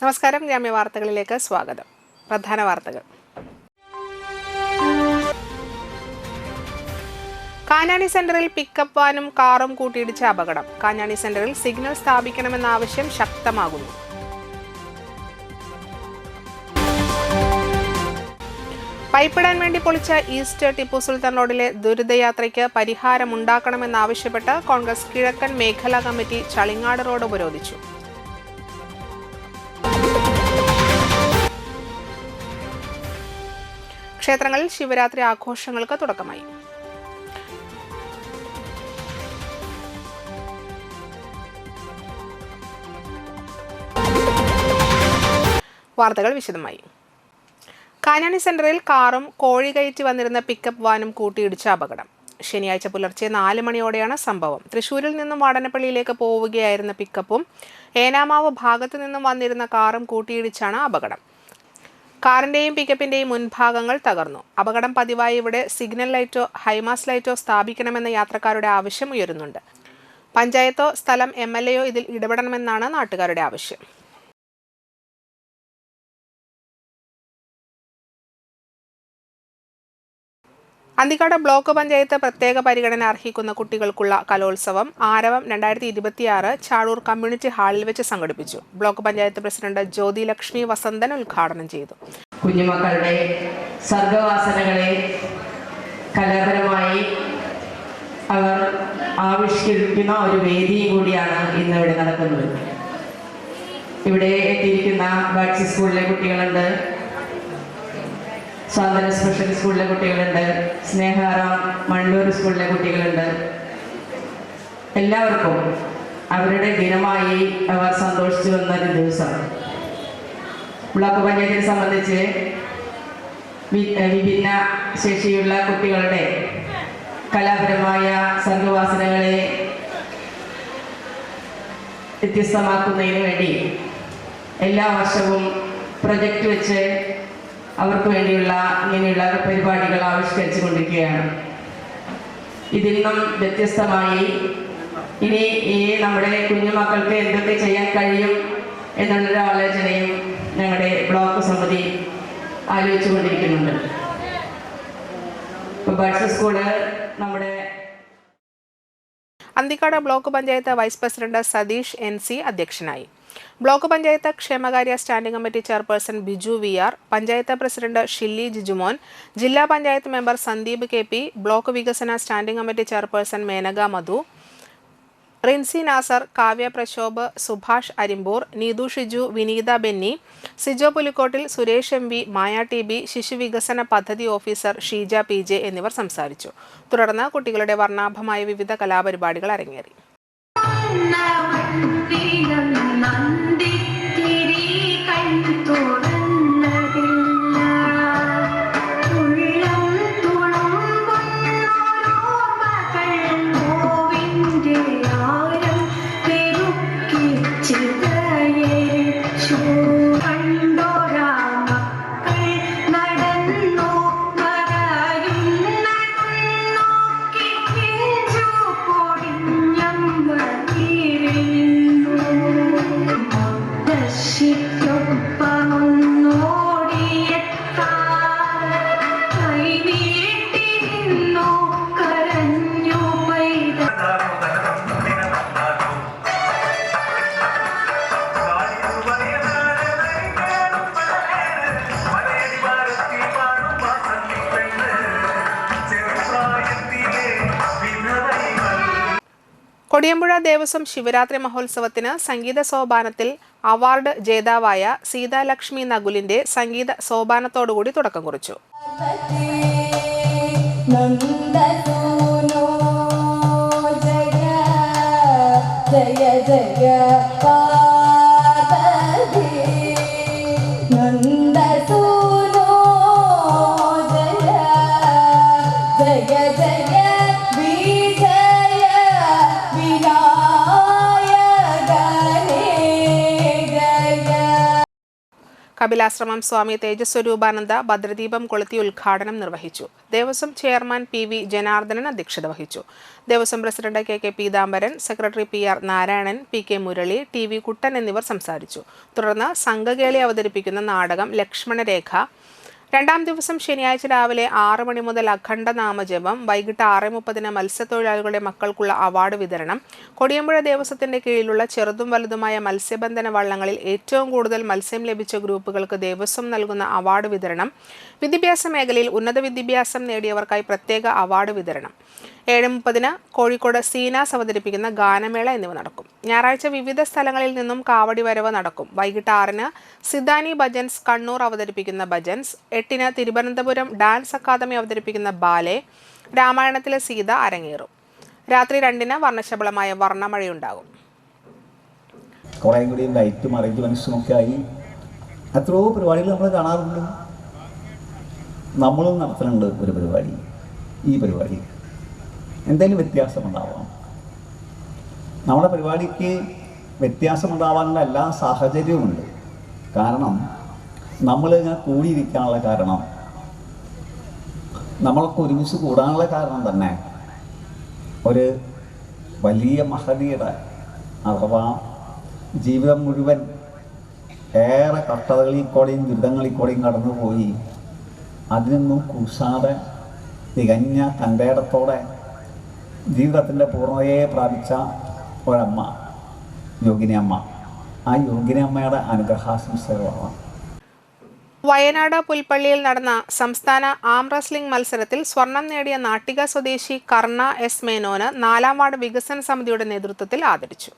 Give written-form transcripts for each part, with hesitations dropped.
നമസ്കാരം. ഗ്രാമ്യ വാർത്തകളിലേക്ക് സ്വാഗതം. പ്രധാന വാർത്തകൾ. കാഞ്ഞാണി സെന്ററിൽ പിക്കപ്പ് വാനും കാറും കൂട്ടിയിടിച്ച അപകടം. കാഞ്ഞാണി സെന്ററിൽ സിഗ്നൽ സ്ഥാപിക്കണമെന്ന ആവശ്യം ശക്തമാകുന്നു. പൈപ്പിടാൻ വേണ്ടി പൊളിച്ച ഈസ്റ്റ് ടിപ്പു സുൽത്താൻ റോഡിലെ ദുരിതയാത്രയ്ക്ക് പരിഹാരമുണ്ടാക്കണമെന്നാവശ്യപ്പെട്ട് കോൺഗ്രസ് കിഴക്കൻ മേഖലാ കമ്മിറ്റി ചളിങ്ങാട് റോഡ് ഉപരോധിച്ചു. ക്ഷേത്രങ്ങളിൽ ശിവരാത്രി ആഘോഷങ്ങൾക്ക് തുടക്കമായി. വാർത്തകൾ വിശദമായി. കാഞ്ഞാണി സെന്ററിൽ കാറും കോഴി കയറ്റി വന്നിരുന്ന പിക്കപ്പ് വാനും കൂട്ടിയിടിച്ച അപകടം. ശനിയാഴ്ച പുലർച്ചെ 4 മണിയോടെയാണ് സംഭവം. തൃശൂരിൽ നിന്നും വാടനപ്പള്ളിയിലേക്ക് പോവുകയായിരുന്ന പിക്കപ്പും ഏനാമാവ് ഭാഗത്തു നിന്നും വന്നിരുന്ന കാറും കൂട്ടിയിടിച്ചാണ് അപകടം. കാറിന്റെയും പിക്കപ്പിന്റെയും മുൻഭാഗങ്ങൾ തകർന്നു. അപകടം പതിവായി ഇവിടെ സിഗ്നൽ ലൈറ്റോ ഹൈമാസ് ലൈറ്റോ സ്ഥാപിക്കണമെന്ന യാത്രക്കാരുടെ ആവശ്യം ഉയരുന്നുണ്ട്. പഞ്ചായത്തോ സ്ഥലം MLAയോ ഇതിൽ ഇടപെടണമെന്നാണ് നാട്ടുകാരുടെ ആവശ്യം. അന്തിക്കാട് ബ്ലോക്ക് പഞ്ചായത്ത് പ്രത്യേക പരിഗണന അർഹിക്കുന്ന കുട്ടികൾക്കുള്ള കലോത്സവം ആരവം 2026 ചാഴൂർ കമ്മ്യൂണിറ്റി ഹാളിൽ വെച്ച് സംഘടിപ്പിച്ചു. ബ്ലോക്ക് പഞ്ചായത്ത് പ്രസിഡന്റ് ജ്യോതി ലക്ഷ്മി വസന്തൻ ഉദ്ഘാടനം ചെയ്തു. കുഞ്ഞുമക്കളുടെ സർഗവാസനകളെ കലാപരമായി അവർ ആവിഷ്കരിക്കുന്ന ഒരു വേദിയും കൂടിയാണ് ഇന്നിവിടെ നടക്കുന്നത്. ഇവിടെ എത്തിയിരിക്കുന്ന ബാഡ്സി സ്കൂളിലെ കുട്ടികളുണ്ട്, സ്വാതന്ത്ര്യ സ്പെഷ്യൽ സ്കൂളിലെ കുട്ടികളുണ്ട്, സ്നേഹാറാം മണ്ണൂർ സ്കൂളിലെ കുട്ടികളുണ്ട്. എല്ലാവർക്കും അവരുടെ ദിനമായി അവർ സന്തോഷിച്ചു വന്നൊരു ദിവസം. ബ്ലോക്ക് പഞ്ചായത്തിനെ സംബന്ധിച്ച് വിഭിന്ന ശേഷിയുള്ള കുട്ടികളുടെ കലാപരമായ സർഗവാസനകളെ വ്യത്യസ്തമാക്കുന്നതിന് വേണ്ടി എല്ലാ വർഷവും പ്രൊജക്റ്റ് വെച്ച് അവർക്ക് വേണ്ടിയുള്ള ഇങ്ങനെയുള്ള പരിപാടികൾ ആവിഷ്കരിച്ചു കൊണ്ടിരിക്കുകയാണ്. ഇതിൽ നിന്നും വ്യത്യസ്തമായി ഇനി ഈ നമ്മുടെ കുഞ്ഞുമക്കൾക്ക് എന്തൊക്കെ ചെയ്യാൻ കഴിയും എന്നുള്ളൊരു ആലോചനയും ഞങ്ങളുടെ ബ്ലോക്ക് സമിതി ആലോചിച്ചു കൊണ്ടിരിക്കുന്നുണ്ട്. ബാഡ്സി സ്കൂള് നമ്മുടെ Anthikad block panchayat vice president Satheesh NC അധ്യക്ഷനായി. ബ്ലോക്ക് പഞ്ചായത്ത് ക്ഷേമകാര്യ standing committee chairperson Biju VR, panchayat president Shilly Jijumon, ജില്ലാ panchayat member Sandeep KP, block വികസന standing committee chairperson Menaka Madhu, Rincy Nasar, Kavya Prashobh, Subhash Arimpur, Neethu Shiju, Vineetha Benny, Sijo Pulikkottil, Suresh MV, Maya TB, ശിശുവികസന പദ്ധതി ഓഫീസർ ഷീജ PJ എന്നിവർ സംസാരിച്ചു. തുടർന്ന് കുട്ടികളുടെ വർണ്ണാഭമായ വിവിധ കലാപരിപാടികൾ അരങ്ങേറി. കൊടിയമ്പുഴ ദേവസ്വം ശിവരാത്രി മഹോത്സവത്തിന് സംഗീത സോപാനത്തിൽ അവാർഡ് ജേതാവായ സീതാലക്ഷ്മി നകുലിന്റെ സംഗീത സോപാനത്തോടുകൂടി തുടക്കം കുറിച്ചു. കപിലാശ്രമം സ്വാമി തേജസ്വരൂപാനന്ദ ഭദ്രദീപം കൊളുത്തി ഉദ്ഘാടനം നിർവഹിച്ചു. ദേവസ്വം ചെയർമാൻ PV ജനാർദ്ദനൻ അധ്യക്ഷത വഹിച്ചു. Devaswom president KK Peethambaran, secretary PR Narayanan, PK Murali, TV കുട്ടൻ എന്നിവർ സംസാരിച്ചു. തുടർന്ന് സംഘകേളി അവതരിപ്പിക്കുന്ന നാടകം ലക്ഷ്മണരേഖ, രണ്ടാം ദിവസം ശനിയാഴ്ച രാവിലെ 6 മണി മുതൽ അഖണ്ഡ നാമജപം, വൈകിട്ട് 6:30 മത്സ്യത്തൊഴിലാളികളുടെ മക്കൾക്കുള്ള അവാർഡ് വിതരണം, കൊടിയമ്പുഴ ദേവസ്വത്തിന്റെ കീഴിലുള്ള ചെറുതും വലുതുമായ മത്സ്യബന്ധന വള്ളങ്ങളിൽ ഏറ്റവും കൂടുതൽ മത്സ്യം ലഭിച്ച ഗ്രൂപ്പുകൾക്ക് ദേവസ്വം നൽകുന്ന അവാർഡ് വിതരണം, വിദ്യാഭ്യാസ മേഖലയിൽ ഉന്നത വിദ്യാഭ്യാസം നേടിയവർക്കായി പ്രത്യേക അവാർഡ് വിതരണം, 7:30 കോഴിക്കോട് സീനാസ് അവതരിപ്പിക്കുന്ന ഗാനമേള എന്നിവ നടക്കും. ഞായറാഴ്ച വിവിധ സ്ഥലങ്ങളിൽ നിന്നും കാവടി വരവ് നടക്കും. വൈകിട്ട് 6 സിദാനി ഭജൻസ് കണ്ണൂർ അവതരിപ്പിക്കുന്ന ഭജൻസ്, 8 തിരുവനന്തപുരം ഡാൻസ് അക്കാദമി അവതരിപ്പിക്കുന്ന ബാലെ, രാമായണത്തിലെ സീത അരങ്ങേറും. രാത്രി 2 വർണ്ണശബളമായ വർണ്ണമഴയുണ്ടാകും. കുറേ കൂടി ലൈറ്റും അറേഞ്ച്മെൻറ്റ്സുമൊക്കെ ആയി എത്രയോ പരിപാടികൾ നമ്മൾ കാണാറുണ്ട്. നമ്മളും നടത്തുന്നുണ്ട് ഒരു പരിപാടി. ഈ പരിപാടി എന്തെങ്കിലും വ്യത്യാസമുണ്ടാവാം. നമ്മുടെ പരിപാടിക്ക് വ്യത്യാസമുണ്ടാവാനുള്ള എല്ലാ സാഹചര്യവുമുണ്ട്. കാരണം നമ്മളിങ്ങനെ കൂടിയിരിക്കാനുള്ള കാരണം, നമ്മളൊക്കെ ഒരുമിച്ച് കൂടാനുള്ള കാരണം തന്നെ ഒരു വലിയ മഹതിയുടെ അഥവാ ജീവിതം മുഴുവൻ ഏറെ കഷ്ടതകളിൽ കൂടെയും ദുരിതങ്ങളിൽ കൂടെയും കടന്നുപോയി അതിനൊന്നും കൂസാതെ തികഞ്ഞ തൻ്റെയിടത്തോടെ ജീവിതത്തിൻ്റെ പൂർണ്ണതയെ പ്രാപിച്ച ഒരമ്മ, യോഗിനി അമ്മ. ആ യോഗിനി അമ്മയുടെ അനുഗ്രഹാശംസകളാണ്. വയനാട് പുൽപ്പള്ളിയിൽ നടന്ന സംസ്ഥാന ആം റെസ്ലിംഗ് മത്സരത്തിൽ സ്വർണം നേടിയ നാട്ടിക സ്വദേശി കർണ S മേനോന് 4ാം വാർഡ് വികസന സമിതിയുടെ നേതൃത്വത്തിൽ ആദരിച്ചു.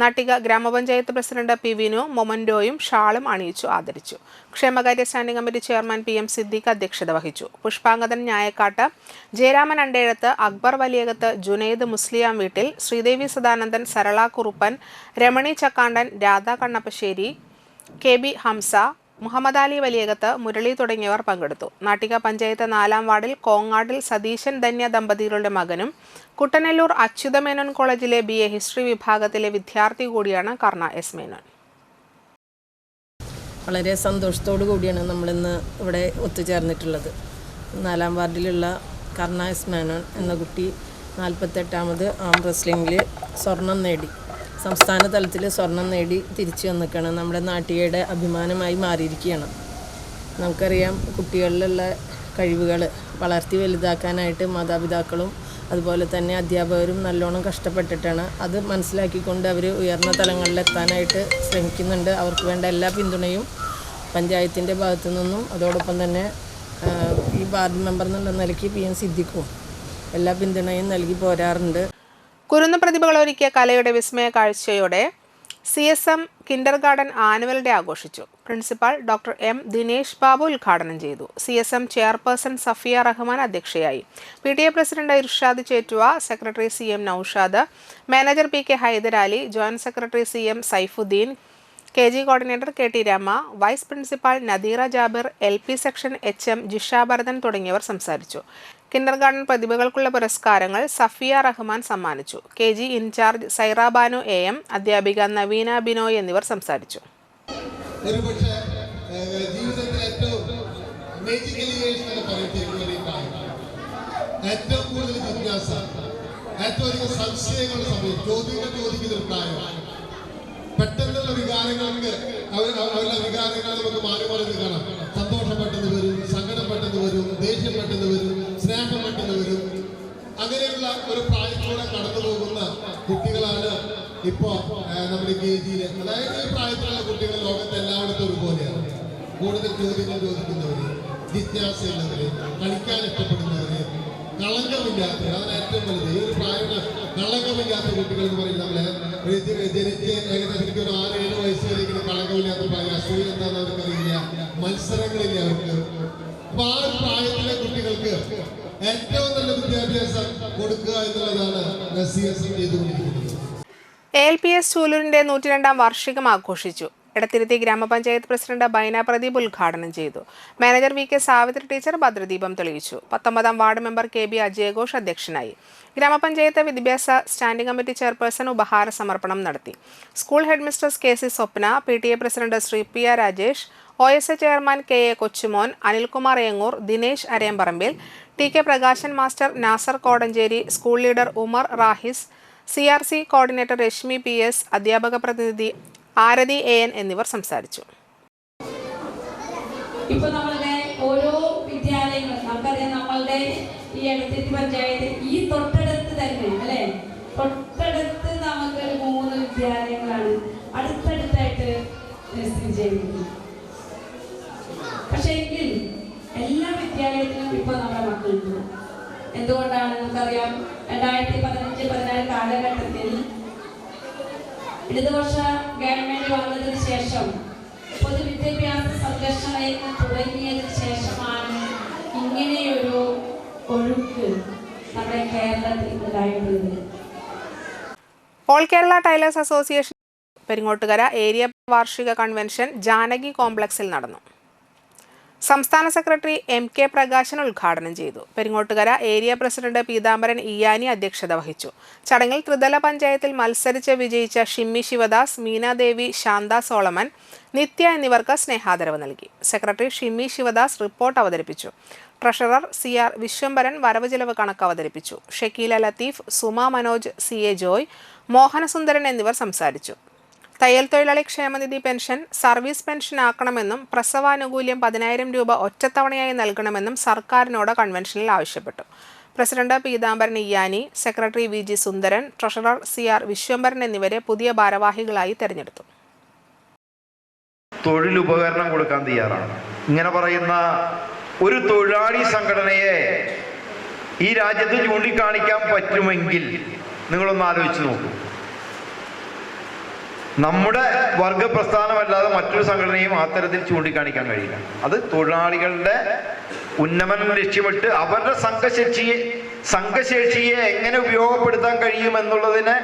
നാട്ടിക ഗ്രാമപഞ്ചായത്ത് പ്രസിഡന്റ് P വിനു മൊമന്റോയും ഷാളും അണിയിച്ചു ആദരിച്ചു. ക്ഷേമകാര്യ standing committee chairman PM Siddique അധ്യക്ഷത വഹിച്ചു. പുഷ്പാങ്കദൻ ഞായക്കാട്ട്, ജയരാമൻ അണ്ടേഴത്ത്, അക്ബർ വലിയകത്ത്, ജുനൈദ് മുസ്ലിയാം വീട്ടിൽ, ശ്രീദേവി സദാനന്ദൻ, സരള കുറുപ്പൻ, രമണി ചക്കാണ്ടൻ, രാധ കണ്ണപ്പശ്ശേരി, KB ഹംസ, മുഹമ്മദ് അലി വലിയകത്ത്, മുരളി തുടങ്ങിയവർ പങ്കെടുത്തു. നാട്ടിക പഞ്ചായത്ത് 4ാം വാർഡിൽ കോങ്ങാടിൽ സതീശൻ ധന്യ ദമ്പതികളുടെ മകനും കുട്ടനെല്ലൂർ അച്യുതമേനോൻ കോളേജിലെ BA ഹിസ്റ്ററി വിഭാഗത്തിലെ വിദ്യാർത്ഥി കൂടിയാണ് കർണ S മേനോൻ. വളരെ സന്തോഷത്തോടു കൂടിയാണ് നമ്മളിന്ന് ഇവിടെ ഒത്തുചേർന്നിട്ടുള്ളത്. 4ാം വാർഡിലുള്ള കർണ S മേനോൻ എന്ന കുട്ടി 48ാമത് ആം റെസ്ലിംഗിൽ സ്വർണം നേടി, സംസ്ഥാന തലത്തിൽ സ്വർണം നേടി തിരിച്ചു വന്നിരിക്കുകയാണ്. നമ്മുടെ നാട്ടികയുടെ അഭിമാനമായി മാറിയിരിക്കുകയാണ്. നമുക്കറിയാം, കുട്ടികളിലുള്ള കഴിവുകൾ വളർത്തി വലുതാക്കാനായിട്ട് മാതാപിതാക്കളും അതുപോലെ തന്നെ അധ്യാപകരും നല്ലോണം കഷ്ടപ്പെട്ടിട്ടാണ്. അത് മനസ്സിലാക്കിക്കൊണ്ട് അവർ ഉയർന്ന തലങ്ങളിലെത്താനായിട്ട് ശ്രമിക്കുന്നുണ്ട്. അവർക്ക് വേണ്ട എല്ലാ പിന്തുണയും പഞ്ചായത്തിൻ്റെ ഭാഗത്തു നിന്നും അതോടൊപ്പം തന്നെ ഈ വാർഡ് മെമ്പർ എന്നുള്ള നിലയ്ക്ക് PM സിദ്ദീഖും എല്ലാ പിന്തുണയും നൽകി പോരാറുണ്ട്. കുരുന്നു പ്രതിഭകൾ ഒരുക്കിയ കലയുടെ വിസ്മയ കാഴ്ചയോടെ CSM kindergarten annual day ആഘോഷിച്ചു. Principal Dr. M. Dinesh Babu ഉദ്ഘാടനം ചെയ്തു. CSM ചെയർപേഴ്സൺ സഫിയ റഹ്മാൻ അധ്യക്ഷയായി. PTA president Irshad Chettuva, secretary CM Noushad, manager PK Hyderali, joint secretary CM Saifuddin, KG coordinator KT Rema, vice principal Nadeera Jabir, LP section HM Jisha Bharathan തുടങ്ങിയവർ സംസാരിച്ചു. കിൻഡർ ഗാർഡൻ പ്രതിഭകൾക്കുള്ള പുരസ്കാരങ്ങൾ സഫിയ റഹ്മാൻ സമ്മാനിച്ചു. KG in charge Saira Banu AM, അധ്യാപിക നവീന ബിനോയ് എന്നിവർ സംസാരിച്ചു. പെട്ടെന്നുള്ള വികാരങ്ങൾക്ക് അവരുടെ വികാരങ്ങൾ നമുക്ക് മാറി മാറി കാണാം. സന്തോഷം പെട്ടെന്ന് വരും, സങ്കടം പെട്ടെന്ന് വരും, ദേഷ്യം പെട്ടെന്ന് വരും, സ്നേഹം പെട്ടെന്ന് വരും. അങ്ങനെയുള്ള ഒരു പ്രായത്തിലൂടെ കടന്നു പോകുന്ന കുട്ടികളാണ് ഇപ്പോൾ നമ്മുടെ KGയിൽ. അതായത് ഈ പ്രായത്തിലുള്ള കുട്ടികൾ ലോകത്ത് എല്ലായിടത്തും ഒരുപോലെയാണ്. കൂടുതൽ ചോദ്യങ്ങൾ ചോദിക്കുന്നവര്, ജിജ്ഞാസയുള്ളവര്, കളിക്കാൻ ഇഷ്ടപ്പെടുന്നവര്, കളങ്കമില്ലാത്തവർ, അതാണ് ഏറ്റവും വലുത്. ഈ ഒരു പ്രായമുള്ള കളങ്കമില്ലാത്ത കുട്ടികൾ എന്ന് പറയുന്നത് നമ്മളെ ജനിച്ച് ഏകദേശം ഒരു 6-7 വയസ്സ് വരെ ഇങ്ങനെ കളങ്കമില്ലാത്ത പ്രായം. അസൂയ എന്താണെന്ന് അവർക്കറിയില്ല, മത്സരങ്ങളില്ല അവർക്ക്. അപ്പൊ ആ ഒരു പ്രായത്തിലെ കുട്ടികൾക്ക് ഏറ്റവും നല്ല വിദ്യാഭ്യാസം കൊടുക്കുക എന്നുള്ളതാണ് CSM ചെയ്തുകൊണ്ടിരിക്കുന്നത്. ALPS ചൂലൂരിന്റെ 102ാം വാർഷികം ആഘോഷിച്ചു. എടത്തിരുത്തി ഗ്രാമപഞ്ചായത്ത് പ്രസിഡന്റ് ബൈന പ്രദീപ് ഉദ്ഘാടനം ചെയ്തു. മാനേജർ VK സാവിത്രി ടീച്ചർ ഭദ്രദീപം തെളിയിച്ചു. 19ാം വാർഡ് മെമ്പർ KB അജയഘോഷ് അധ്യക്ഷനായി. ഗ്രാമപഞ്ചായത്ത് വിദ്യാഭ്യാസ സ്റ്റാൻഡിംഗ് കമ്മിറ്റി ചെയർപേഴ്സൺ ഉപഹാര സമർപ്പണം നടത്തി. School head mistress KC Swapna, PTA president Shri PR Rajesh, OSA chairman KA Kochumon, Anilkumar Engoor, Dinesh Arayamparambil, TK Prakashan master, Nasar Kodanchery, school leader Umar Rahis, CRC coordinator Reshmi PS, അധ്യാപക പ്രതിനിധി ആരതി AN എന്നിവർ സംസാരിച്ചു. ഇപ്പോൾ നമ്മളുടെ ഓരോ വിദ്യാലയങ്ങളും നമുക്കറിയാം, നമ്മളുടെ ഈ എടത്തിരി പഞ്ചായത്ത് ഈ തൊട്ടടുത്ത് തന്നെ അല്ലേ, തൊട്ടടുത്ത് നമുക്ക് 3 വിദ്യാലയങ്ങളാണ് അടുത്തടുത്തായിട്ട് സ്ഥിതി ചെയ്യുന്നത്. പക്ഷേ എങ്കിൽ എല്ലാ വിദ്യാലയത്തിലും ഇപ്പോൾ നമ്മുടെ മക്കളുണ്ട്. എന്തുകൊണ്ടാണ് നമുക്കറിയാം, 2015-16 കാലഘട്ടത്തിൽ ഇടതുപക്ഷ ഗവൺമെന്റ് വന്നതിന് ശേഷം പൊതുവിദ്യാഭ്യാസ സംരക്ഷണ യജ്ഞം തുടങ്ങിയതിന് ശേഷമാണ് ഇങ്ങനെയൊരു ഒഴുക്ക് നമ്മുടെ കേരളത്തിൽ ഉണ്ടായിട്ടുള്ളത്. All Kerala tailors association Peringottukara area വാർഷിക കൺവെൻഷൻ ജാനകി കോംപ്ലക്സിൽ നടന്നു. സംസ്ഥാന സെക്രട്ടറി MK പ്രകാശൻ ഉദ്ഘാടനം ചെയ്തു. പെരിങ്ങോട്ടുകര ഏരിയ പ്രസിഡന്റ് പീതാംബരൻ ഇയാനി അധ്യക്ഷത വഹിച്ചു. ചടങ്ങിൽ ത്രിതല പഞ്ചായത്തിൽ മത്സരിച്ച് വിജയിച്ച ഷിമ്മി ശിവദാസ്, മീനാദേവി, ശാന്ത സോളമൻ, നിത്യ എന്നിവർക്ക് സ്നേഹാദരവ് നൽകി. സെക്രട്ടറി ഷിമ്മി ശിവദാസ് റിപ്പോർട്ട് അവതരിപ്പിച്ചു. ട്രഷറർ CR വിശ്വംഭരൻ വരവ് ചെലവ് കണക്ക് അവതരിപ്പിച്ചു. ഷക്കീല ലത്തീഫ്, സുമ മനോജ്, CA ജോയ്, മോഹനസുന്ദരൻ എന്നിവർ സംസാരിച്ചു. തയ്യൽ തൊഴിലാളി ക്ഷേമനിധി പെൻഷൻ സർവീസ് പെൻഷൻ ആക്കണമെന്നും പ്രസവാനുകൂല്യം 10,000 രൂപ ഒറ്റത്തവണയായി നൽകണമെന്നും സർക്കാരിനോട് കൺവെൻഷനിൽ ആവശ്യപ്പെട്ടു. പ്രസിഡന്റ് പീതാംബരൻ ഇയാനി, സെക്രട്ടറി VG സുന്ദരൻ, ട്രഷറർ CR വിശ്വംഭരൻ എന്നിവരെ പുതിയ ഭാരവാഹികളായി തെരഞ്ഞെടുത്തു. തൊഴിലുപകരണം കൊടുക്കാൻ തയ്യാറാണ്. ഇങ്ങനെ പറയുന്ന ഒരു തൊഴിലാളി സംഘടനയെ ഈ രാജ്യത്ത് ചൂണ്ടിക്കാണിക്കാൻ പറ്റുമെങ്കിൽ നിങ്ങളൊന്ന് ആലോചിച്ച് നോക്കൂ. നമ്മുടെ വർഗ പ്രസ്ഥാനമല്ലാതെ മറ്റൊരു സംഘടനയും അത്തരത്തിൽ ചൂണ്ടിക്കാണിക്കാൻ കഴിയില്ല. അത് തൊഴിലാളികളുടെ ഉന്നമനം ലക്ഷ്യമിട്ട് അവരുടെ സംഘശേഷിയെ എങ്ങനെ ഉപയോഗപ്പെടുത്താൻ കഴിയുമെന്നുള്ളതിനെ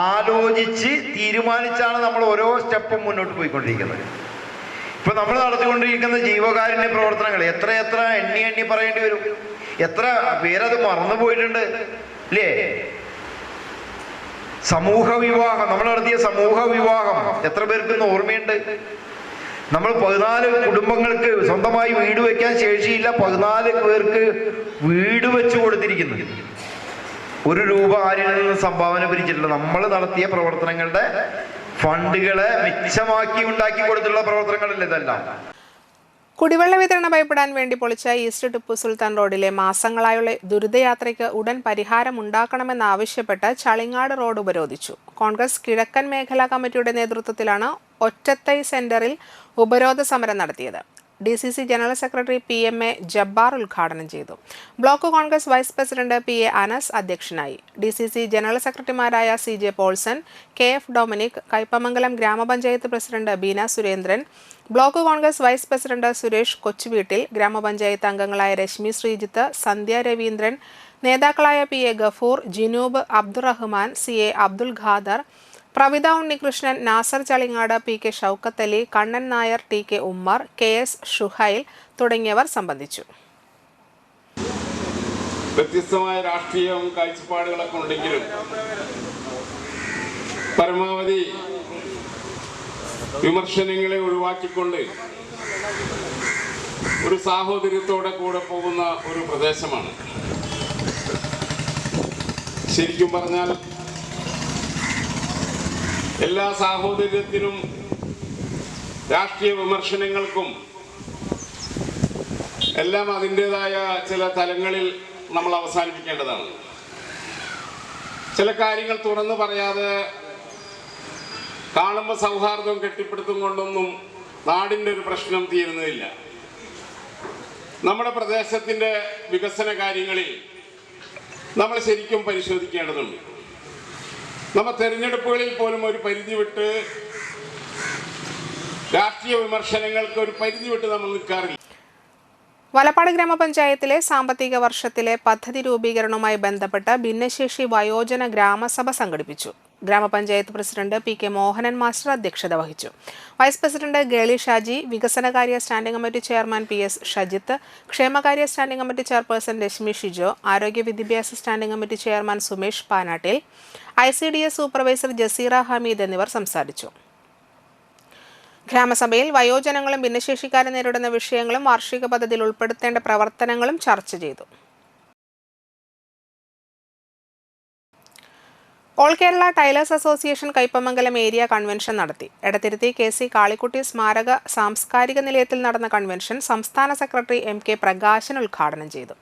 ആലോചിച്ച് തീരുമാനിച്ചാണ് നമ്മൾ ഓരോ സ്റ്റെപ്പും മുന്നോട്ട് പോയിക്കൊണ്ടിരിക്കുന്നത്. ഇപ്പൊ നമ്മൾ നടത്തിക്കൊണ്ടിരിക്കുന്ന ജീവകാരുണ്യ പ്രവർത്തനങ്ങൾ എത്ര എണ്ണി പറയേണ്ടി വരും. എത്ര പേരത് മറന്നുപോയിട്ടുണ്ട് അല്ലേ? സമൂഹ വിവാഹം, നമ്മൾ നടത്തിയ സമൂഹ വിവാഹം എത്ര പേർക്ക് ഓർമ്മയുണ്ട്? നമ്മൾ 14 കുടുംബങ്ങൾക്ക് സ്വന്തമായി വീട് വെക്കാൻ ശേഷിയില്ല, 14 പേർക്ക് വീട് വെച്ചു കൊടുത്തിരിക്കുന്നു. 1 രൂപ ആരിൽ നിന്ന് സംഭാവന പിരിച്ചിട്ടില്ല. നമ്മൾ നടത്തിയ പ്രവർത്തനങ്ങളുടെ ഫണ്ടുകളെ മിച്ചമാക്കി ഉണ്ടാക്കി കൊടുത്തുള്ള പ്രവർത്തനങ്ങളല്ലേ ഇതെല്ലാം. കുടിവെള്ള വിതരണ പൈപ്പിടാൻ വേണ്ടി പൊളിച്ച ഈസ്റ്റ് ടിപ്പു സുൽത്താൻ റോഡിലെ മാസങ്ങളായുള്ള ദുരിതയാത്രയ്ക്ക് ഉടൻ പരിഹാരമുണ്ടാക്കണമെന്നാവശ്യപ്പെട്ട് ചളിങ്ങാട് റോഡ് ഉപരോധിച്ചു. കോൺഗ്രസ് കിഴക്കൻ മേഖലാ കമ്മിറ്റിയുടെ നേതൃത്വത്തിലാണ് ഒറ്റത്തൈ സെന്ററിൽ ഉപരോധ സമരം നടത്തിയത്. DCC general secretary PMA Jabbar ഉദ്ഘാടനം ചെയ്തു. Block Congress vice president PA Anas അധ്യക്ഷനായി. DCC ജനറൽ സെക്രട്ടറിമാരായ CJ പോൾസൺ, KF ഡൊമിനിക്, കയ്പമംഗലം ഗ്രാമപഞ്ചായത്ത് president Beena Surendran, block Congress vice president Suresh Kochuveettil, ഗ്രാമപഞ്ചായത്ത് അംഗങ്ങളായ രശ്മി ശ്രീജിത്ത്, സന്ധ്യ രവീന്ദ്രൻ, നേതാക്കളായ PA Gafoor, Jinoob, Abdurahman, CA Abdul Khader, Pravitha Unnikrishnan, Nasar Chalingad, PK Shoukath Ali, Kannan Nair, TK Ummer, KS Shuhail തുടങ്ങിയവർ സംബന്ധിച്ചു. വ്യത്യസ്തമായ രാഷ്ട്രീയവും കാഴ്ചപ്പാടുകളൊക്കെ ഉണ്ടെങ്കിലും പരമാവധി വിമർശനങ്ങളെ ഒഴിവാക്കിക്കൊണ്ട് ഒരു സാഹോദര്യത്തോടെ കൂടെ പോകുന്ന ഒരു പ്രദേശമാണ്. ശരിക്കും പറഞ്ഞാൽ എല്ലാ സാഹോദര്യത്തിനും രാഷ്ട്രീയ വിമർശനങ്ങൾക്കും എല്ലാം അതിൻ്റെതായ ചില തലങ്ങളിൽ നമ്മൾ അവസാനിപ്പിക്കേണ്ടതാണ്. ചില കാര്യങ്ങൾ തുറന്നു പറയാതെ കാണുമ്പോൾ സൗഹാർദ്ദം കെട്ടിപ്പടുത്തും കൊണ്ടൊന്നും നാടിൻ്റെ ഒരു പ്രശ്നം തീരുന്നതില്ല. നമ്മുടെ പ്രദേശത്തിൻ്റെ വികസന കാര്യങ്ങളിൽ നമ്മൾ ശരിക്കും പരിശോധിക്കേണ്ടതുണ്ട്. നമ്മൾ തെരഞ്ഞെടുപ്പുകളിൽ പോലും ഒരു പരിധി വിട്ട് രാഷ്ട്രീയ വിമർശനങ്ങൾക്ക് ഒരു പരിധി വിട്ട് നമ്മൾ നിൽക്കാറില്ല. വലപ്പാട് ഗ്രാമപഞ്ചായത്തിലെ സാമ്പത്തിക വർഷത്തിലെ പദ്ധതി രൂപീകരണവുമായി ബന്ധപ്പെട്ട് ഭിന്നശേഷി വയോജന ഗ്രാമസഭ സംഘടിപ്പിച്ചു. ഗ്രാമപഞ്ചായത്ത് പ്രസിഡന്റ് PK മോഹനൻ മാസ്റ്റർ അധ്യക്ഷത വഹിച്ചു. വൈസ് പ്രസിഡന്റ് ഗേളി ഷാജി, വികസനകാര്യ standing committee chairman PS Shajith, ക്ഷേമകാര്യ standing committee chairperson Reshmi Shijo, ആരോഗ്യ വിദ്യാഭ്യാസ standing committee chairman Sumesh Panattil, ICDS supervisor Jaseera Hameed എന്നിവർ സംസാരിച്ചു. ഗ്രാമസഭയിൽ വയോജനങ്ങളും ഭിന്നശേഷിക്കാരും നേരിടുന്ന വിഷയങ്ങളും വാർഷിക പദ്ധതിയിൽ ഉൾപ്പെടുത്തേണ്ട പ്രവർത്തനങ്ങളും ചർച്ച ചെയ്തു. All Kerala tailors association Kaipamangalam area convention നടത്തി. എടത്തിരുത്തി KC കാളിക്കുട്ടി സ്മാരക സാംസ്കാരിക നിലയത്തിൽ നടന്ന കൺവെൻഷൻ സംസ്ഥാന സെക്രട്ടറി MK പ്രകാശൻ ഉദ്ഘാടനം ചെയ്തു.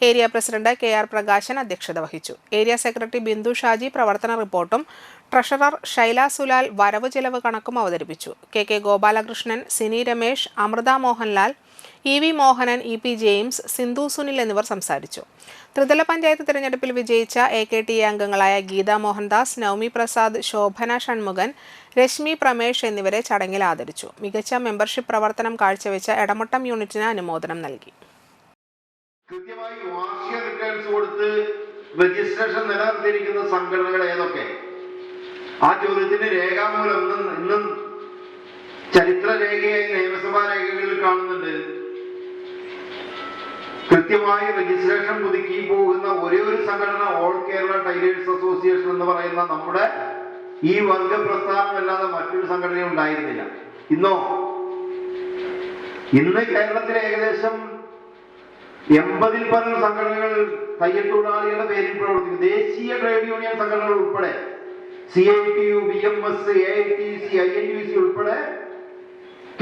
ഏരിയ പ്രസിഡന്റ് KR പ്രകാശൻ അധ്യക്ഷത വഹിച്ചു. ഏരിയ സെക്രട്ടറി ബിന്ദു ഷാജി പ്രവർത്തന റിപ്പോർട്ടും ട്രഷറർ ശൈല സുലാൽ വരവ് ചെലവ് കണക്കും അവതരിപ്പിച്ചു. KK Gopalakrishnan, Sini Ramesh, Amritha Mohanlal, EV Mohanan, EP James, Sindhu Sunil എന്നിവർ സംസാരിച്ചു. ത്രിതല പഞ്ചായത്ത് തിരഞ്ഞെടുപ്പിൽ വിജയിച്ച AKTA അംഗങ്ങളായ ഗീത മോഹൻദാസ്, നവമി പ്രസാദ്, ശോഭന ഷൺമുഖൻ, രശ്മി പ്രമേഷ് എന്നിവരെ ചടങ്ങിൽ ആദരിച്ചു. മികച്ച മെമ്പർഷിപ്പ് പ്രവർത്തനം കാഴ്ചവെച്ച എടമട്ടം യൂണിറ്റിന് അനുമോദനം നൽകി. കൃത്യമായി വാർഷിക റിട്ടേൺസ് കൊടുത്ത് രജിസ്ട്രേഷൻ നിലനിർത്തിയിരിക്കുന്ന സംഘടനകൾ ഏതൊക്കെ? ആ ചോദ്യത്തിന് രേഖാമൂലം ഇന്നും ചരിത്രരേഖയായി നിയമസഭാ രേഖകളിൽ കാണുന്നുണ്ട്. കൃത്യമായി രജിസ്ട്രേഷൻ പുതുക്കി പോകുന്ന ഒരേ ഒരു സംഘടന ഓൾ കേരള ടൈലേഴ്സ് അസോസിയേഷൻ എന്ന് പറയുന്ന നമ്മുടെ ഈ വർഗ പ്രസ്ഥാനമല്ലാതെ മറ്റൊരു സംഘടന ഉണ്ടായിരുന്നില്ല. ഇന്ന് കേരളത്തിൽ ഏകദേശം 80-ൽ പരം സംഘടനകൾ തയ്യൽ തൊഴിലാളികളുടെ പേരിൽ പ്രവർത്തിക്കുന്നു. ദേശീയ ട്രേഡ് യൂണിയൻ സംഘടനകൾ ഉൾപ്പെടെ CITU, BMS, AITC, INTUC ഉൾപ്പെടെ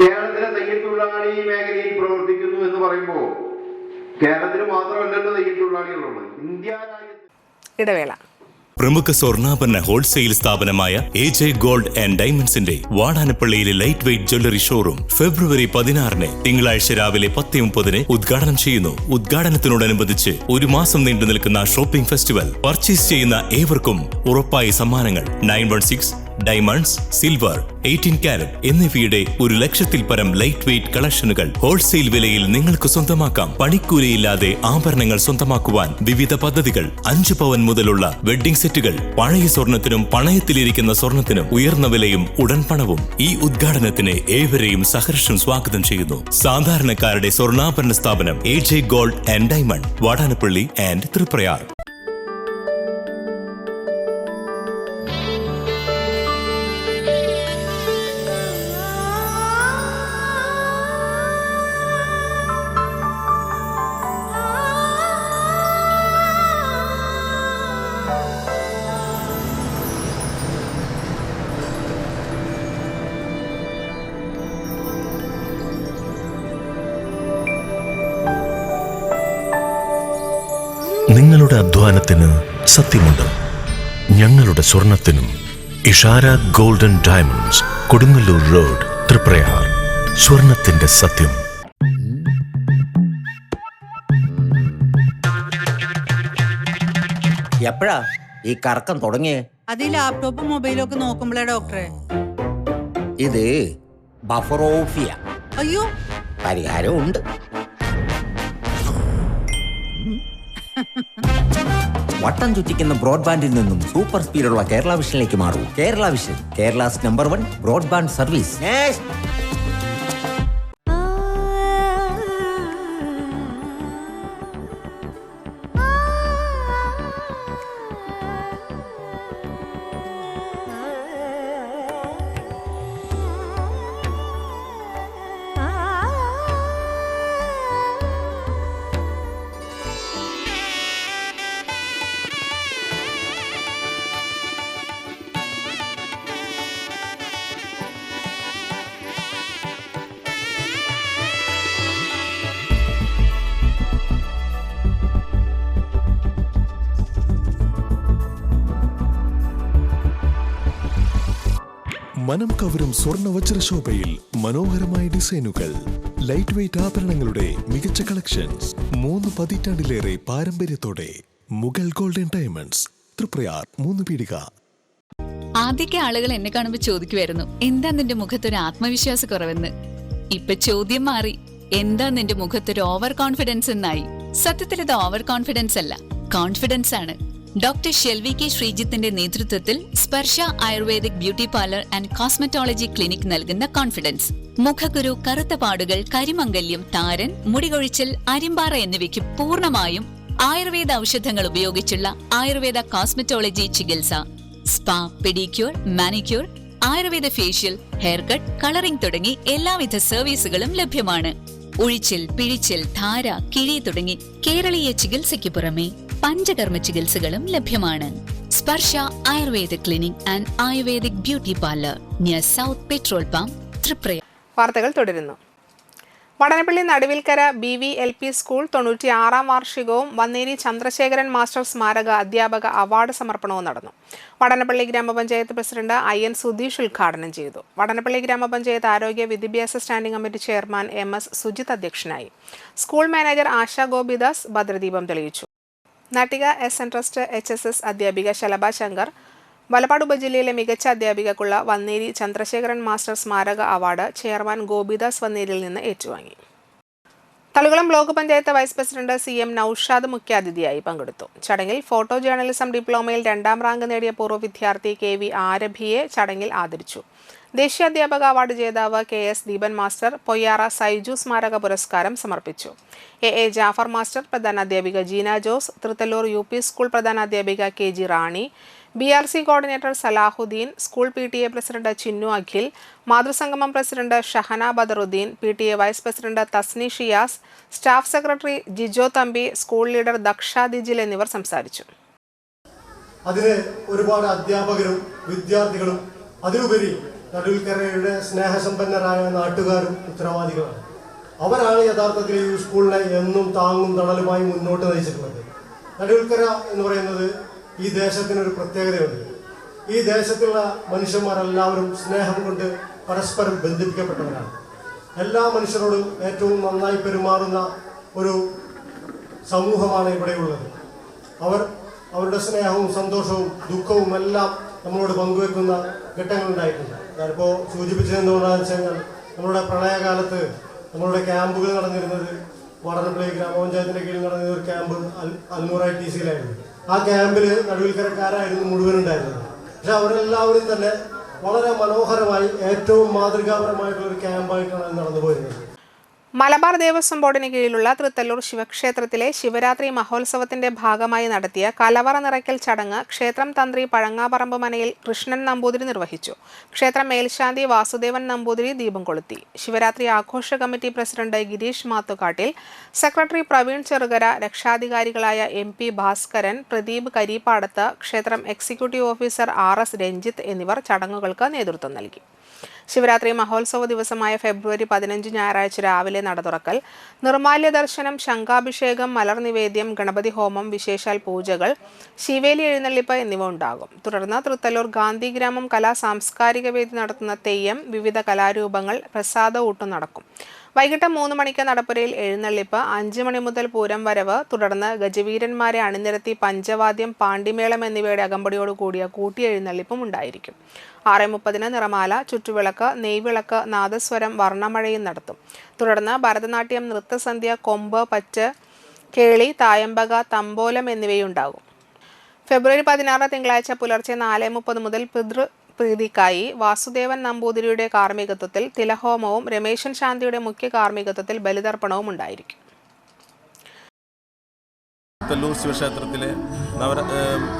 കേരളത്തിലെ തയ്യൽ തൊഴിലാളി മേഖലയിൽ പ്രവർത്തിക്കുന്നു എന്ന് പറയുമ്പോൾ കേരളത്തിൽ മാത്രമല്ലല്ലോ തയ്യൽ തൊഴിലാളികളുള്ളത്, ഇന്ത്യ രാജ്യത്ത്. ഇടവേള. പ്രമുഖ സ്വർണ്ണാഭരണ ഹോൾസെയിൽ സ്ഥാപനമായ AJ ഗോൾഡ് ആൻഡ് ഡയമണ്ട്സിന്റെ വാടാനപ്പള്ളിയിലെ light weight jewellery showroom February 16 തിങ്കളാഴ്ച രാവിലെ 10:30 ഉദ്ഘാടനം ചെയ്യുന്നു. ഉദ്ഘാടനത്തിനോടനുബന്ധിച്ച് ഒരു മാസം നീണ്ടു നിൽക്കുന്ന ഷോപ്പിംഗ് ഫെസ്റ്റിവൽ. പർച്ചേസ് ചെയ്യുന്ന ഏവർക്കും ഉറപ്പായ സമ്മാനങ്ങൾ. 916 ഡയമണ്ട്സ്, സിൽവർ, 18 കാരറ്റ് എന്നിവയുടെ 100,000-ൽ പരം ലൈറ്റ് വെയ്റ്റ് കളക്ഷനുകൾ ഹോൾസെയിൽ വിലയിൽ നിങ്ങൾക്ക് സ്വന്തമാക്കാം. പണിക്കൂലിയില്ലാതെ ആഭരണങ്ങൾ സ്വന്തമാക്കുവാൻ വിവിധ പദ്ധതികൾ. 5 പവൻ മുതലുള്ള വെഡ്ഡിംഗ് സെറ്റുകൾ. പഴയ സ്വർണത്തിനും പണയത്തിലിരിക്കുന്ന സ്വർണത്തിനും ഉയർന്ന വിലയും ഉടൻ പണവും. ഈ ഉദ്ഘാടനത്തിന് ഏവരെയും സഹർഷം സ്വാഗതം ചെയ്യുന്നു. സാധാരണക്കാരുടെ സ്വർണ്ണാഭരണ സ്ഥാപനം AJ gold and diamond, Vadanappally and Triprayar. നിങ്ങളുടെ അധ്വാനത്തിന് സത്യമുണ്ട്. ഞങ്ങളുടെ സ്വർണത്തിനും. Ishara golden diamonds, Kodungallur road, Triprayar. സ്വർണത്തിന്റെ സത്യം. എപ്പോഴാ ഈ കറക്കം തുടങ്ങിയേ? അത് ഈ ലാപ്ടോപ്പും മൊബൈലും ഒക്കെ നോക്കുമ്പോഴേ ഡോക്ടറെ. ഇത് ബഫറോഫിയ. അയ്യോ, പരിഹാരം ഉണ്ട്. വട്ടം ചുറ്റിക്കുന്ന ബ്രോഡ്ബാൻഡിൽ നിന്നും സൂപ്പർ സ്പീഡുള്ള കേരള വിഷനിലേക്ക് മാറൂ. Kerala vision, Kerala's number 1 broadband service. മനം കവരും സ്വർണ്ണ വജ്രശോഭയിൽ മനോഹരമായ ഡിസൈനുകൾ. ലൈറ്റ് വെയ്റ്റ് ആഭരണങ്ങളുടെ മികച്ച കളക്ഷൻസ്. 3 പതിറ്റാണ്ടിലേറെ പാരമ്പര്യത്തോടെ മുഗൾ ഗോൾഡൻ ഡയമണ്ട്സ്, തൃപ്രയാർ, 3 പീടിക. ആദ്യമൊക്കെ ആളുകൾ എന്നെ കാണുമ്പോൾ ചോദിക്കുമായിരുന്നു, എന്താ നിന്റെ മുഖത്തൊരു ആത്മവിശ്വാസ കുറവെന്ന്. ഇപ്പൊ ചോദ്യം മാറി, എന്താ നിന്റെ മുഖത്തൊരു ഓവർ കോൺഫിഡൻസ് എന്നായി. സത്യത്തിൽ ഇത് ഓവർ കോൺഫിഡൻസ് അല്ല, കോൺഫിഡൻസ് ആണ്. ഡോക്ടർ ഷെൽവി കെ ശ്രീജിത്തിന്റെ നേതൃത്വത്തിൽ Sparsha ayurvedic beauty parlour and cosmetology clinic നൽകുന്ന കോൺഫിഡൻസ്. മുഖക്കുരു, കറുത്ത പാടുകൾ, കരിമംഗല്യം, താരൻ, മുടികൊഴിച്ചൽ, അരിമ്പാറ എന്നിവയ്ക്ക് പൂർണ്ണമായും ആയുർവേദ ഔഷധങ്ങൾ ഉപയോഗിച്ചുള്ള ആയുർവേദ കോസ്മെറ്റോളജി ചികിത്സ. Spa, pedicure, manicure, Ayurveda facial, hair cut, colouring തുടങ്ങി എല്ലാവിധ സർവീസുകളും ലഭ്യമാണ്. ഉഴിച്ചിൽ, പിഴിച്ചിൽ, ധാര, കിഴി തുടങ്ങി കേരളീയ ചികിത്സയ്ക്ക് പുറമെ പഞ്ചകർമ്മ ചികിത്സകളും ലഭ്യമാണ്. Sparsha Ayurveda clinic and ayurvedic beauty parlour near south petrol pump, Tripura. വാർത്തകൾ തുടരുന്നു. വടനപ്പള്ളി നടുവിൽക്കര BVLP സ്കൂൾ 96-ാം വാർഷികവും വന്നേരി ചന്ദ്രശേഖരൻ മാസ്റ്റർ സ്മാരക അധ്യാപക അവാർഡ് സമർപ്പണവും നടന്നു. വടനപ്പള്ളി ഗ്രാമപഞ്ചായത്ത് പ്രസിഡന്റ് IN സുധീഷ് ഉദ്ഘാടനം ചെയ്തു. വടനപ്പള്ളി ഗ്രാമപഞ്ചായത്ത് ആരോഗ്യ വിദ്യാഭ്യാസ standing committee chairman MS Sujith അധ്യക്ഷനായി. സ്കൂൾ മാനേജർ ആശാ ഗോപിദാസ് ഭദ്രദീപം തെളിയിച്ചു. നാട്ടിക SN ട്രസ്റ്റ് HSS അധ്യാപിക ശലഭ ശങ്കർ വലപ്പാട് ഉപജില്ലയിലെ മികച്ച അധ്യാപികക്കുള്ള വന്നേരി ചന്ദ്രശേഖരൻ മാസ്റ്റർ സ്മാരക അവാർഡ് ചെയർമാൻ ഗോപിദാസ് വന്നേരിയിൽ നിന്ന് ഏറ്റുവാങ്ങി. Thalikulam block panchayat vice president CM Naushad മുഖ്യാതിഥിയായി പങ്കെടുത്തു. ചടങ്ങിൽ ഫോട്ടോ ജേർണലിസം ഡിപ്ലോമയിൽ 2ാം റാങ്ക് നേടിയ പൂർവ്വ വിദ്യാർത്ഥി KV ആരഭിയെ ചടങ്ങിൽ ആദരിച്ചു. ദേശീയ അധ്യാപക അവാർഡ് ജേതാവ് KS ദീപൻ മാസ്റ്റർ പൊയ്യാറ സൈജു സ്മാരക പുരസ്കാരം സമർപ്പിച്ചു. AA ജാഫർ മാസ്റ്റർ പ്രധാനാധ്യാപിക ജീന ജോസ്, തൃത്തല്ലൂർ UP സ്കൂൾ പ്രധാനാധ്യാപിക KG Rani, BRC coordinator Salahuddin, school PTA president Chinnu Akhil, മാതൃസംഗമം president Shahana Badaruddin, PTA vice president Thasni Shiyas, staff secretary Jijo Thampi, school leader Daksha Dijil എന്നിവർ സംസാരിച്ചു. അതിന് ഒരുപാട് അധ്യാപകരും വിദ്യാർത്ഥികളും അതിലുപരി നടുവിൽക്കരയുടെ സ്നേഹസമ്പന്നരായ നാട്ടുകാരും ഉത്തരവാദികളാണ്. അവരാണ് യഥാർത്ഥത്തിൽ ഈ സ്കൂളിനെ എന്നും താങ്ങും തണലുമായി മുന്നോട്ട് നയിച്ചിട്ടുള്ളത്. നടുവിൽക്കര എന്ന് പറയുന്നത് ഈ ദേശത്തിനൊരു പ്രത്യേകതയുണ്ട്. ഈ ദേശത്തുള്ള മനുഷ്യന്മാരെല്ലാവരും സ്നേഹം കൊണ്ട് പരസ്പരം ബന്ധിപ്പിക്കപ്പെട്ടവരാണ്. എല്ലാ മനുഷ്യരോടും ഏറ്റവും നന്നായി പെരുമാറുന്ന ഒരു സമൂഹമാണ് ഇവിടെയുള്ളത്. അവരുടെ സ്നേഹവും സന്തോഷവും ദുഃഖവും എല്ലാം നമ്മളോട് പങ്കുവെക്കുന്ന ഘട്ടങ്ങളുണ്ടായിട്ടുണ്ട്. ഞാനിപ്പോൾ സൂചിപ്പിച്ചതെന്തുകൊണ്ടാണെന്ന് വെച്ച് കഴിഞ്ഞാൽ നമ്മളുടെ പ്രളയകാലത്ത് നമ്മളുടെ ക്യാമ്പുകൾ നടന്നിരുന്നത് വടനപ്പള്ളി ഗ്രാമപഞ്ചായത്തിൻ്റെ കീഴിൽ നടന്ന ഒരു ക്യാമ്പ് അൽനൂർ ITCയിലായിരുന്നു. ആ ക്യാമ്പിൽ നടുവിൽക്കരക്കാരായിരുന്നു മുഴുവനുണ്ടായിരുന്നത്. പക്ഷെ അവരെല്ലാവരും തന്നെ വളരെ മനോഹരമായി ഏറ്റവും മാതൃകാപരമായിട്ടുള്ളൊരു ക്യാമ്പായിട്ടാണ് നടന്നു പോയിരുന്നത്. മലബാർ ദേവസ്വം ബോർഡിന് കീഴിലുള്ള തൃത്തല്ലൂർ ശിവക്ഷേത്രത്തിലെ ശിവരാത്രി മഹോത്സവത്തിന്റെ ഭാഗമായി നടത്തിയ കലവറ നിറയ്ക്കൽ ചടങ്ങ് ക്ഷേത്രം തന്ത്രി പഴങ്ങാപറമ്പ് മനയിൽ കൃഷ്ണൻ നമ്പൂതിരി നിർവഹിച്ചു. ക്ഷേത്രം മേൽശാന്തി വാസുദേവൻ നമ്പൂതിരി ദീപം കൊളുത്തി. ശിവരാത്രി ആഘോഷ committee president Gireesh Mathukattil, secretary Praveen Cherukara, രക്ഷാധികാരികളായ MP ഭാസ്കരൻ, പ്രദീപ് കരിപ്പാടത്ത്, ക്ഷേത്രം എക്സിക്യൂട്ടീവ് ഓഫീസർ RS രഞ്ജിത്ത് എന്നിവർ ചടങ്ങുകൾക്ക് നേതൃത്വം നൽകി. ശിവരാത്രി മഹോത്സവ ദിവസമായ ഫെബ്രുവരി 15 ഞായറാഴ്ച രാവിലെ നട തുറക്കൽ, നിർമാല്യ ദർശനം, ശംഖാഭിഷേകം, മലർനിവേദ്യം, ഗണപതി ഹോമം, വിശേഷാൽ പൂജകൾ, ശിവേലി എഴുന്നള്ളിപ്പ് എന്നിവ ഉണ്ടാകും. തുടർന്ന് തൃത്തല്ലൂർ ഗാന്ധിഗ്രാമം കലാ സാംസ്കാരിക വേദി നടത്തുന്ന തെയ്യം, വിവിധ കലാരൂപങ്ങൾ, പ്രസാദ ഊട്ടും നടക്കും. വൈകിട്ട് 3 മണിക്ക് നടപ്പുരയിൽ എഴുന്നള്ളിപ്പ്, 5 മണി മുതൽ പൂരം വരവ്, തുടർന്ന് ഗജവീരന്മാരെ അണിനിരത്തി പഞ്ചവാദ്യം, പാണ്ടിമേളം എന്നിവയുടെ അകമ്പടിയോട് കൂടിയ കൂട്ടിയെഴുന്നള്ളിപ്പും ഉണ്ടായിരിക്കും. 6:30 നിറമാല, ചുറ്റുവിളക്ക്, നെയ്വിളക്ക്, നാദസ്വരം, വർണ്ണമഴയും നടത്തും. തുടർന്ന് ഭരതനാട്യം, നൃത്തസന്ധ്യ, കൊമ്പ്, പറ്റ്, കേളി, തായമ്പക, തമ്പോലം എന്നിവയുണ്ടാകും. ഫെബ്രുവരി 16 തിങ്കളാഴ്ച പുലർച്ചെ 4:30 മുതൽ പ്രീതിക്കായി വാസുദേവൻ നമ്പൂതിരിയുടെ കാർമ്മികത്വത്തിൽ തിലഹോമവും രമേശൻ ശാന്തിയുടെ മുഖ്യ കാർമ്മികത്വത്തിൽ ബലിതർപ്പണവും ഉണ്ടായിരിക്കും. തല്ലൂർ ശിവക്ഷേത്രത്തിലെ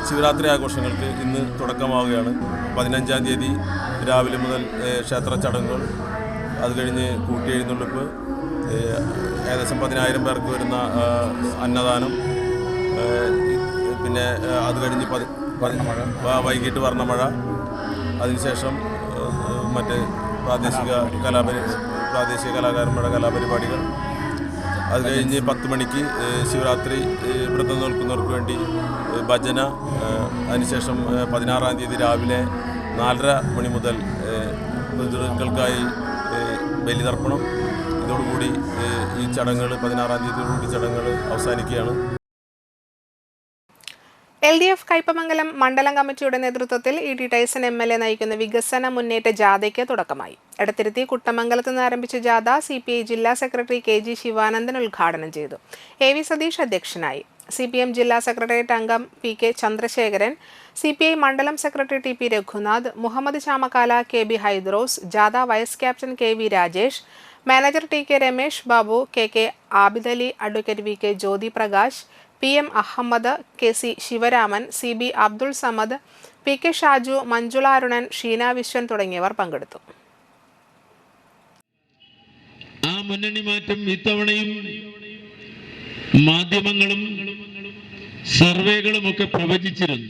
ശിവരാത്രി ആഘോഷങ്ങൾക്ക് ഇന്ന് തുടക്കമാവുകയാണ്. 15-ാം തീയതി രാവിലെ മുതൽ ക്ഷേത്ര ചടങ്ങുകൾ, അത് കഴിഞ്ഞ് കൂട്ടിയെഴുന്നള്ളിപ്പ്, ഏകദേശം 10,000 പേർക്ക് വരുന്ന അന്നദാനം, പിന്നെ അത് കഴിഞ്ഞ് വൈകിട്ട് വർണ്ണമഴ, അതിനുശേഷം മറ്റ് പ്രാദേശിക കലാകാരന്മാരുടെ കലാപരിപാടികൾ, അത് കഴിഞ്ഞ് 10 മണിക്ക് ശിവരാത്രി വ്രതം നോൽക്കുന്നവർക്ക് വേണ്ടി ഭജന, അതിനുശേഷം 16-ാം തീയതി രാവിലെ 4:30 മണി മുതൽ പിതൃക്കൾക്കായി ബലിതർപ്പണം. ഇതോടുകൂടി ഈ ചടങ്ങുകൾ 16-ാം തീയതിയോടുകൂടി ചടങ്ങുകൾ അവസാനിക്കുകയാണ്. LDF കയ്പമംഗലം മണ്ഡലം കമ്മിറ്റിയുടെ നേതൃത്വത്തിൽ ET ടൈസൺ MLA നയിക്കുന്ന വികസന മുന്നേറ്റ ജാഥയ്ക്ക് തുടക്കമായി. എടത്തിരുത്തി കുട്ടമംഗലത്ത് നിന്ന് ആരംഭിച്ച ജാഥ CPI ജില്ലാ സെക്രട്ടറി KG ശിവാനന്ദൻ ഉദ്ഘാടനം ചെയ്തു. AV സതീഷ് അധ്യക്ഷനായി. CPM ജില്ലാ സെക്രട്ടേറിയറ്റ് അംഗം PK ചന്ദ്രശേഖരൻ, CPI മണ്ഡലം secretary TP Raghunath, Muhammed Chamakkala, KB Hydros, ജാഥ vice captain KV Rajesh, manager TK Ramesh Babu, KK Abidali, advocate VK Jyothi Prakash, PM Ahammed, KC Sivaraman, CB Abdul Samad, PK Shaju, Manjula Arunan, Sheena Viswan തുടങ്ങിയവർ പങ്കെടുത്തു. ആ മുന്നണി മാറ്റം ഇത്തവണയും മാധ്യമങ്ങളും സർവേകളും ഒക്കെ പ്രവചിച്ചിരുന്നു.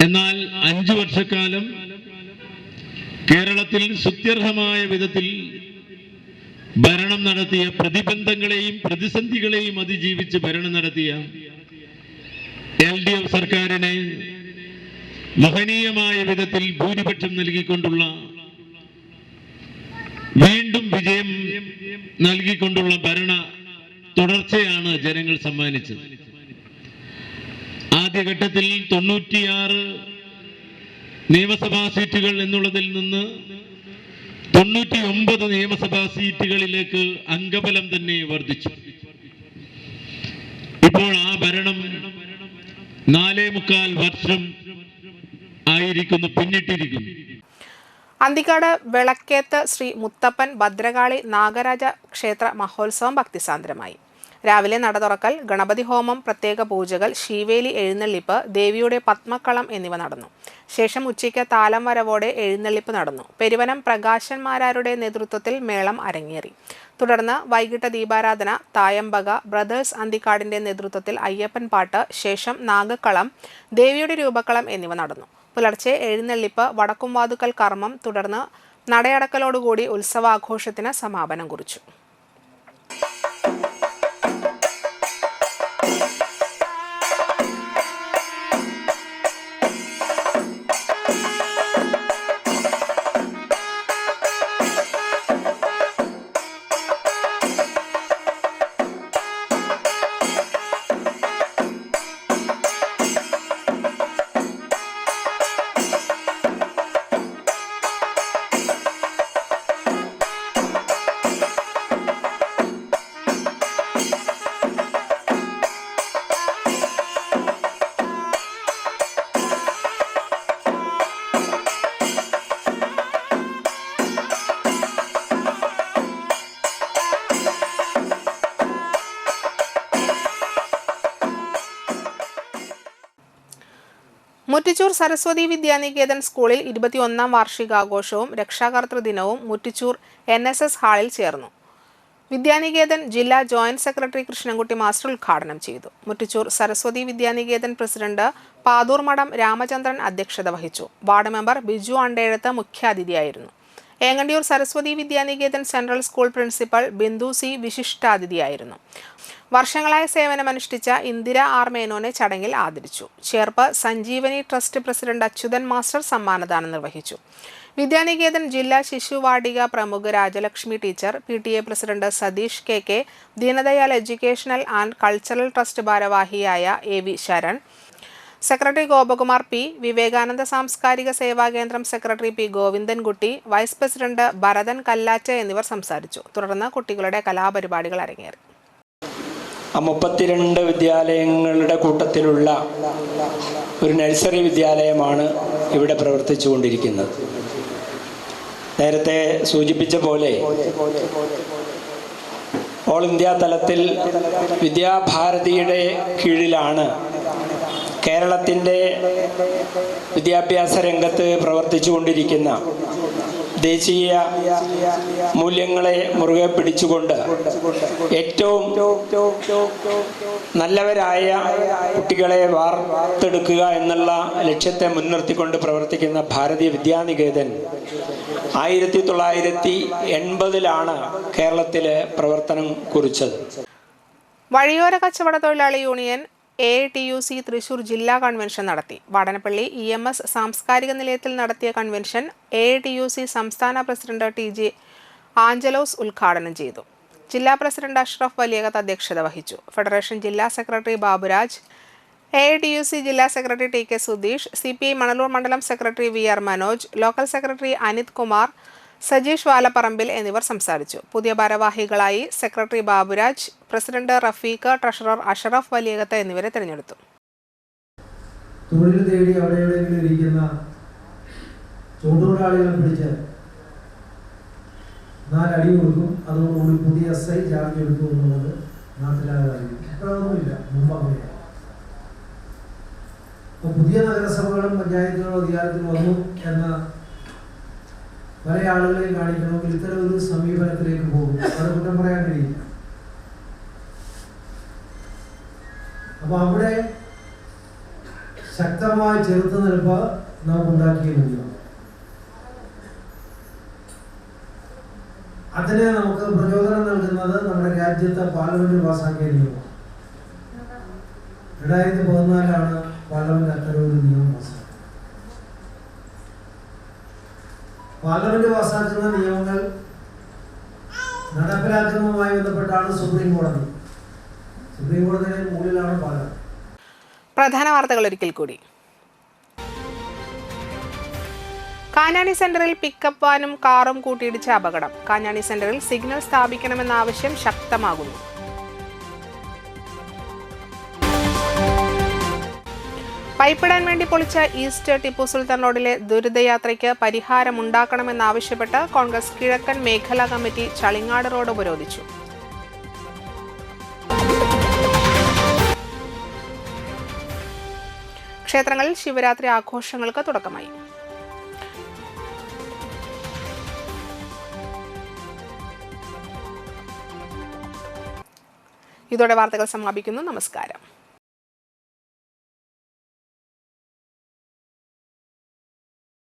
എന്നാൽ 5 വർഷക്കാലം കേരളത്തിൽ സ്തുത്യർഹമായ വിധത്തിൽ ഭരണം നടത്തിയ, പ്രതിബന്ധങ്ങളെയും പ്രതിസന്ധികളെയും അതിജീവിച്ച് ഭരണം നടത്തിയ LDF സർക്കാരിനെ മഹനീയമായ വിധത്തിൽ ഭൂരിപക്ഷം നൽകിക്കൊണ്ടുള്ള, വീണ്ടും വിജയം നൽകിക്കൊണ്ടുള്ള ഭരണ തുടർച്ചയാണ് ജനങ്ങൾ സമ്മാനിച്ചത്. ആദ്യഘട്ടത്തിൽ 96 നിയമസഭാ സീറ്റുകൾ എന്നുള്ളതിൽ നിന്ന് 99 നിയമസഭാ സീറ്റുകളിലേക്ക് അംഗബലം തന്നെ വർദ്ധിച്ചു. ഇപ്പോൾ ആ ഭരണം 4.25 വർഷം ആയിരിക്കുന്നു, പിന്നിട്ടിരിക്കുന്നു. അന്തിക്കാട് വിളക്കേത്ത് ശ്രീ മുത്തപ്പൻ ഭദ്രകാളി നാഗരാജ ക്ഷേത്ര മഹോത്സവം ഭക്തിസാന്ദ്രമായി. രാവിലെ നട തുറക്കൽ, ഗണപതി ഹോമം, പ്രത്യേക പൂജകൾ, ശീവേലി എഴുന്നള്ളിപ്പ്, ദേവിയുടെ പത്മക്കളം എന്നിവ നടന്നു. ശേഷം ഉച്ചയ്ക്ക് താലം വരവോടെ എഴുന്നള്ളിപ്പ് നടന്നു. പെരുവനം പ്രകാശന്മാരാരുടെ നേതൃത്വത്തിൽ മേളം അരങ്ങേറി. തുടർന്ന് വൈകിട്ട് ദീപാരാധന, തായമ്പക, ബ്രദേഴ്സ് അന്തിക്കാടിന്റെ നേതൃത്വത്തിൽ അയ്യപ്പൻ പാട്ട്, ശേഷം നാഗക്കളം, ദേവിയുടെ രൂപക്കളം എന്നിവ നടന്നു. പുലർച്ചെ എഴുന്നള്ളിപ്പ്, വടക്കുംവാതുക്കൽ കർമ്മം, തുടർന്ന് നടയടക്കലോടുകൂടി ഉത്സവാഘോഷത്തിന് സമാപനം കുറിച്ചു. മുറ്റിച്ചൂർ സരസ്വതി വിദ്യാനികേതൻ സ്കൂളിൽ 21ാം വാർഷികാഘോഷവും രക്ഷാകർതൃ ദിനവും മുറ്റിച്ചൂർ NSS ഹാളിൽ ചേർന്നു. വിദ്യാനികേതൻ ജില്ലാ ജോയിന്റ് സെക്രട്ടറി കൃഷ്ണൻകുട്ടി മാസ്റ്റർ ഉദ്ഘാടനം ചെയ്തു. മുറ്റിച്ചൂർ സരസ്വതി വിദ്യാനികേതൻ പ്രസിഡന്റ് പാതൂർ മഠം രാമചന്ദ്രൻ അധ്യക്ഷത വഹിച്ചു. വാർഡ് മെമ്പർ ബിജു അണ്ടേഴത്ത് മുഖ്യാതിഥിയായിരുന്നു. Engandiyur Saraswathi Vidyaniketan central school principal Bindu C വിശിഷ്ടാതിഥിയായിരുന്നു. വർഷങ്ങളായ സേവനമനുഷ്ഠിച്ച ഇന്ദിര ആർ മേനോനെ ചടങ്ങിൽ ആദരിച്ചു. Cherpu Sanjeevani trust president Achuthan master സമ്മാനദാനം നിർവഹിച്ചു. വിദ്യാനികേതൻ ജില്ലാ ശിശുവാടിക പ്രമുഖ Rajalakshmi teacher, PTA president Satheesh KK, Deendayal educational and cultural trust ഭാരവാഹിയായ AV Sharan, secretary Gopakumar P, Vivekananda സാംസ്കാരിക സേവാ കേന്ദ്രം secretary P Govindankutty, vice president Bharathan Kallatt എന്നിവർ സംസാരിച്ചു. തുടർന്ന് കുട്ടികളുടെ കലാപരിപാടികൾ അരങ്ങേറി. 32 വിദ്യാലയങ്ങളുടെ കൂട്ടത്തിലുള്ള ഒരു നഴ്സറി വിദ്യാലയമാണ് ഇവിടെ പ്രവർത്തിച്ചുകൊണ്ടിരിക്കുന്നത്. നേരത്തെ സൂചിപ്പിച്ച പോലെ ഓൾ ഇന്ത്യ തലത്തിൽ വിദ്യാഭാരതിയുടെ കീഴിലാണ് കേരളത്തിൻ്റെ വിദ്യാഭ്യാസ രംഗത്ത് പ്രവർത്തിച്ചുകൊണ്ടിരിക്കുന്ന ദേശീയ മൂല്യങ്ങളെ മുറുകെ പിടിച്ചുകൊണ്ട് ഏറ്റവും നല്ലവരായ കുട്ടികളെ വാർത്തെടുക്കുക എന്നുള്ള ലക്ഷ്യത്തെ മുൻനിർത്തിക്കൊണ്ട് പ്രവർത്തിക്കുന്ന ഭാരതീയ വിദ്യാനികേതൻ 1980-ലാണ് കേരളത്തിലെ പ്രവർത്തനം കുറിച്ചത്. വഴിയോര കച്ചവട തൊഴിലാളി യൂണിയൻ AITUC തൃശൂർ ജില്ലാ കൺവെൻഷൻ നടത്തി. വാടനപ്പള്ളി EMS സാംസ്കാരിക നിലയത്തിൽ നടത്തിയ കൺവെൻഷൻ AITUC സംസ്ഥാന പ്രസിഡന്റ് TG ആഞ്ചലോസ് ഉദ്ഘാടനം ചെയ്തു. ജില്ലാ പ്രസിഡന്റ് അഷ്റഫ് വലിയകത്ത് അധ്യക്ഷത വഹിച്ചു. ഫെഡറേഷൻ ജില്ലാ സെക്രട്ടറി ബാബുരാജ്, AITUC ജില്ലാ secretary TK Sudheesh, CPI Manalur മണ്ഡലം secretary VR Manoj, local secretary Anith Kumar, Sajeesh Valapparambil എന്നിവർ സംസാരിച്ചു. പുതിയ ഭാരവാഹികളായി secretary Baburaj, president Rafeeq, treasurer Ashraf Valiyakath എന്നിവരെ തിരഞ്ഞെടുത്തു. തൊഴിൽ തേടി അവിടെ എവിടെയെങ്കിലും ഇരിക്കുന്ന തൊഴിലാളികളെ പിടിച്ച് 4 അടി കൊടുക്കും. അതോടുകൂടി പുതിയ SI ചാർജ് എടുക്കും എന്നുള്ളത് നാട്ടിലാകാറില്ല. ഇപ്പോഴൊന്നുമില്ല, മുമ്പ് അങ്ങനെയാണ്. അപ്പോൾ പുതിയ നഗരസഭകളും പഞ്ചായത്തുകളും അധികാരത്തിൽ വന്നു എന്ന പല ആളുകളെയും കാണിക്കണമെങ്കിൽ ഇത്തരം ഒരു സമീപനത്തിലേക്ക് പോകും. അത് കുറ്റം പറയാൻ കഴിയില്ല. അപ്പൊ അവിടെ ശക്തമായ ചെറുത്തുനിൽപ്പ് നമുക്ക് ഉണ്ടാക്കിയിരുന്നില്ല. അതിന് നമുക്ക് പ്രചോദനം നൽകുന്നത് നമ്മുടെ രാജ്യത്തെ പാർലമെന്റ് പാസാക്കിയ നിയമം. 2014 പാർലമെന്റ് അത്തരമൊരു നിയമം പാസാക്കി. പാർലമെന്റ് പാസാക്കുന്ന നിയമങ്ങൾ നടപ്പിലാക്കുന്നതുമായി ബന്ധപ്പെട്ടാണ് സുപ്രീം കോടതി. സുപ്രീം കോടതിയുടെ മുകളിലാണ് പാർലമെന്റ്. പ്രധാന വാർത്തകൾ ഒരിക്കൽ കൂടി. കാഞ്ഞാണി സെന്ററിൽ പിക്കപ്പ് വാനും കാറും കൂട്ടിയിടിച്ച അപകടം. കാഞ്ഞാണി സെന്ററിൽ സിഗ്നൽ സ്ഥാപിക്കണമെന്ന ആവശ്യം ശക്തമാകുന്നു. പൈപ്പിടാൻ വേണ്ടി പൊളിച്ച ഈസ്റ്റ് ടിപ്പു സുൽത്താൻ റോഡിലെ ദുരിതയാത്രയ്ക്ക് പരിഹാരമുണ്ടാക്കണമെന്നാവശ്യപ്പെട്ട് കോൺഗ്രസ് കിഴക്കൻ മേഖലാ കമ്മിറ്റി ചളിങ്ങാട് റോഡ് ഉപരോധിച്ചു. ക്ഷേത്രങ്ങളിൽ ശിവരാത്രി ആഘോഷങ്ങൾക്ക് തുടക്കമായി. ഇതോടെ വാർത്തകൾ സമാപിക്കുന്നു. നമസ്കാരം.